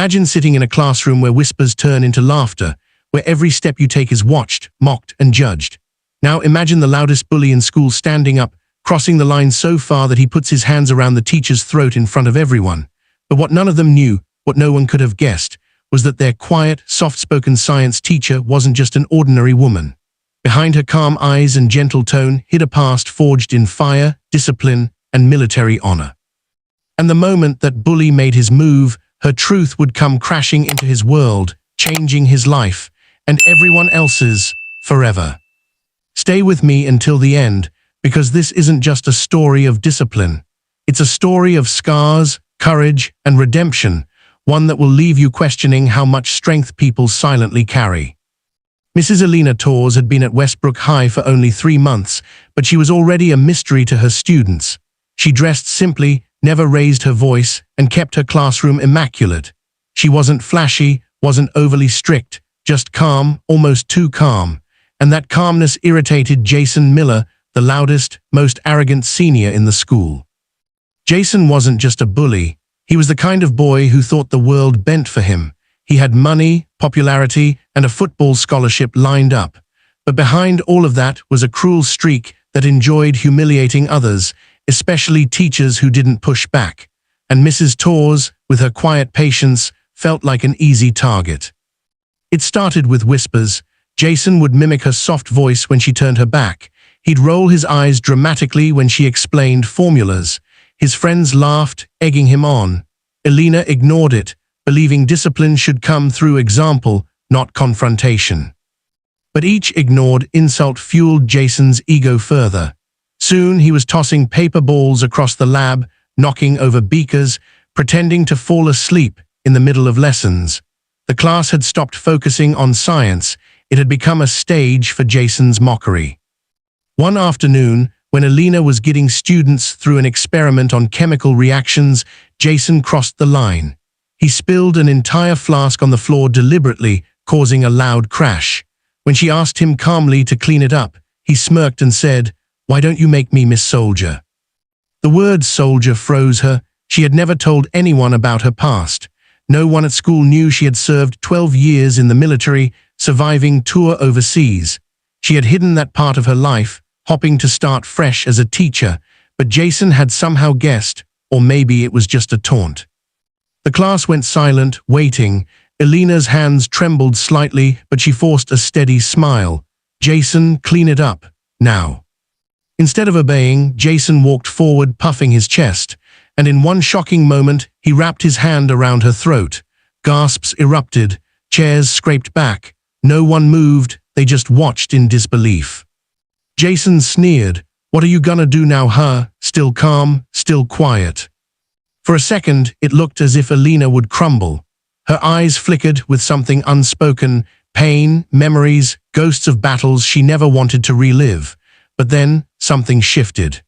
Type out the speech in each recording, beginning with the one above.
Imagine sitting in a classroom where whispers turn into laughter, where every step you take is watched, mocked, and judged. Now imagine the loudest bully in school standing up, crossing the line so far that he puts his hands around the teacher's throat in front of everyone. But what none of them knew, what no one could have guessed, was that their quiet, soft-spoken science teacher wasn't just an ordinary woman. Behind her calm eyes and gentle tone hid a past forged in fire, discipline, and military honor. And the moment that bully made his move, her truth would come crashing into his world, changing his life, and everyone else's, forever. Stay with me until the end, because this isn't just a story of discipline. It's a story of scars, courage, and redemption, one that will leave you questioning how much strength people silently carry. Mrs. Alina Torres had been at Westbrook High for only 3 months, but she was already a mystery to her students. She dressed simply, never raised her voice, and kept her classroom immaculate. She wasn't flashy, wasn't overly strict, just calm, almost too calm. And that calmness irritated Jason Miller, the loudest, most arrogant senior in the school. Jason wasn't just a bully. He was the kind of boy who thought the world bent for him. He had money, popularity, and a football scholarship lined up. But behind all of that was a cruel streak that enjoyed humiliating others, especially teachers who didn't push back. And Mrs. Torres, with her quiet patience, felt like an easy target. It started with whispers. Jason would mimic her soft voice when she turned her back. He'd roll his eyes dramatically when she explained formulas. His friends laughed, egging him on. Alina ignored it, believing discipline should come through example, not confrontation. But each ignored insult fueled Jason's ego further. Soon he was tossing paper balls across the lab, knocking over beakers, pretending to fall asleep in the middle of lessons. The class had stopped focusing on science. It had become a stage for Jason's mockery. One afternoon, when Alina was getting students through an experiment on chemical reactions, Jason crossed the line. He spilled an entire flask on the floor deliberately, causing a loud crash. When she asked him calmly to clean it up, he smirked and said, "Why don't you make me Miss Soldier?" The word soldier froze her. She had never told anyone about her past. No one at school knew she had served 12 years in the military, surviving tour overseas. She had hidden that part of her life, hoping to start fresh as a teacher, but Jason had somehow guessed, or maybe it was just a taunt. The class went silent, waiting. Alina's hands trembled slightly, but she forced a steady smile. "Jason, clean it up, now." Instead of obeying, Jason walked forward, puffing his chest, and in one shocking moment, he wrapped his hand around her throat. Gasps erupted, chairs scraped back. No one moved, they just watched in disbelief. Jason sneered, "What are you gonna do now, huh?" Still calm, still quiet. For a second, it looked as if Alina would crumble. Her eyes flickered with something unspoken, pain, memories, ghosts of battles she never wanted to relive. But then, something shifted.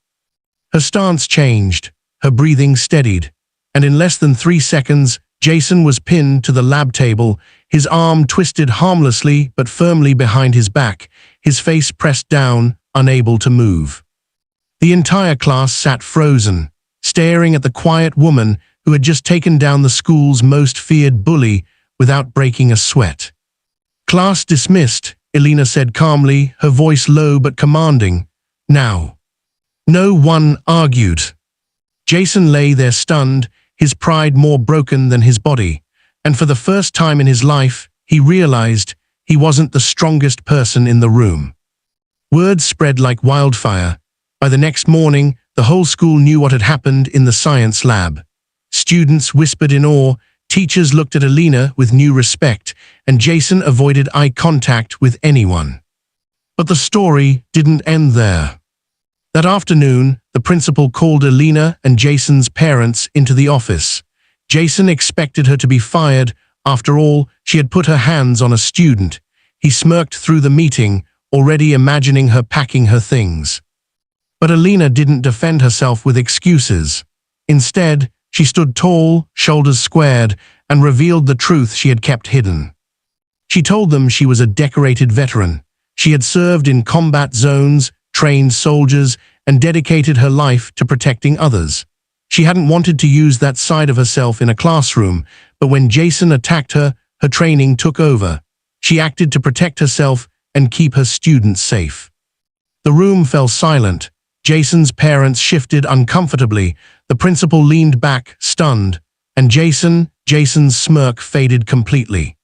Her stance changed, her breathing steadied, and in less than 3 seconds, Jason was pinned to the lab table, his arm twisted harmlessly but firmly behind his back, his face pressed down, unable to move. The entire class sat frozen, staring at the quiet woman who had just taken down the school's most feared bully without breaking a sweat. "Class dismissed," Alina said calmly, her voice low but commanding. "Now." No one argued. Jason lay there stunned, his pride more broken than his body, and for the first time in his life, he realized he wasn't the strongest person in the room. Word spread like wildfire. By the next morning, the whole school knew what had happened in the science lab. Students whispered in awe, teachers looked at Alina with new respect, and Jason avoided eye contact with anyone. But the story didn't end there. That afternoon, the principal called Alina and Jason's parents into the office. Jason expected her to be fired. After all, she had put her hands on a student. He smirked through the meeting, already imagining her packing her things. But Alina didn't defend herself with excuses. Instead, she stood tall, shoulders squared, and revealed the truth she had kept hidden. She told them she was a decorated veteran. She had served in combat zones, trained soldiers, and dedicated her life to protecting others. She hadn't wanted to use that side of herself in a classroom, But when Jason attacked her, her training took over. She acted to protect herself and keep her students safe. The room fell silent. Jason's parents shifted uncomfortably. The principal leaned back, stunned, and Jason's smirk faded completely.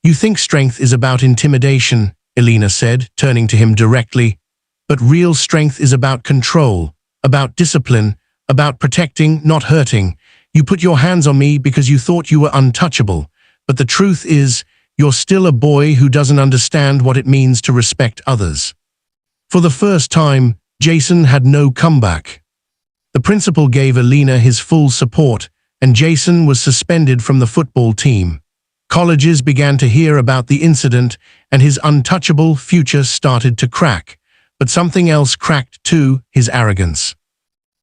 "You think strength is about intimidation," Elena said, turning to him directly. "But real strength is about control, about discipline, about protecting, not hurting. You put your hands on me because you thought you were untouchable. But the truth is, you're still a boy who doesn't understand what it means to respect others." For the first time, Jason had no comeback. The principal gave Elena his full support, and Jason was suspended from the football team. Colleges began to hear about the incident, and his untouchable future started to crack. But something else cracked too, his arrogance.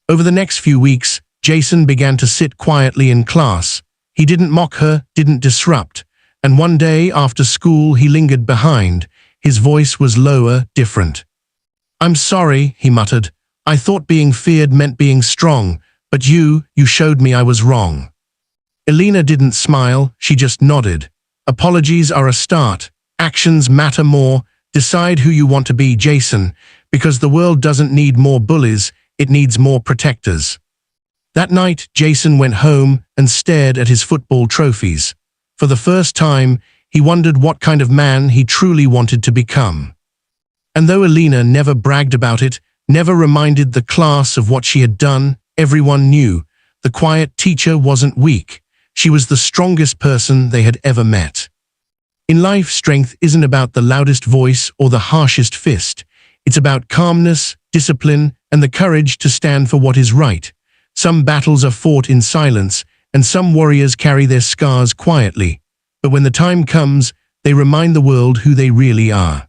Over the next few weeks, Jason began to sit quietly in class. He didn't mock her, didn't disrupt. And one day after school, he lingered behind. His voice was lower, different. "I'm sorry," he muttered. "I thought being feared meant being strong, but you showed me I was wrong." Elena didn't smile, she just nodded. "Apologies are a start. Actions matter more. Decide who you want to be, Jason, because the world doesn't need more bullies, it needs more protectors." That night, Jason went home and stared at his football trophies. For the first time, he wondered what kind of man he truly wanted to become. And though Elena never bragged about it, never reminded the class of what she had done, everyone knew the quiet teacher wasn't weak. She was the strongest person they had ever met. In life, strength isn't about the loudest voice or the harshest fist. It's about calmness, discipline, and the courage to stand for what is right. Some battles are fought in silence, and some warriors carry their scars quietly. But when the time comes, they remind the world who they really are.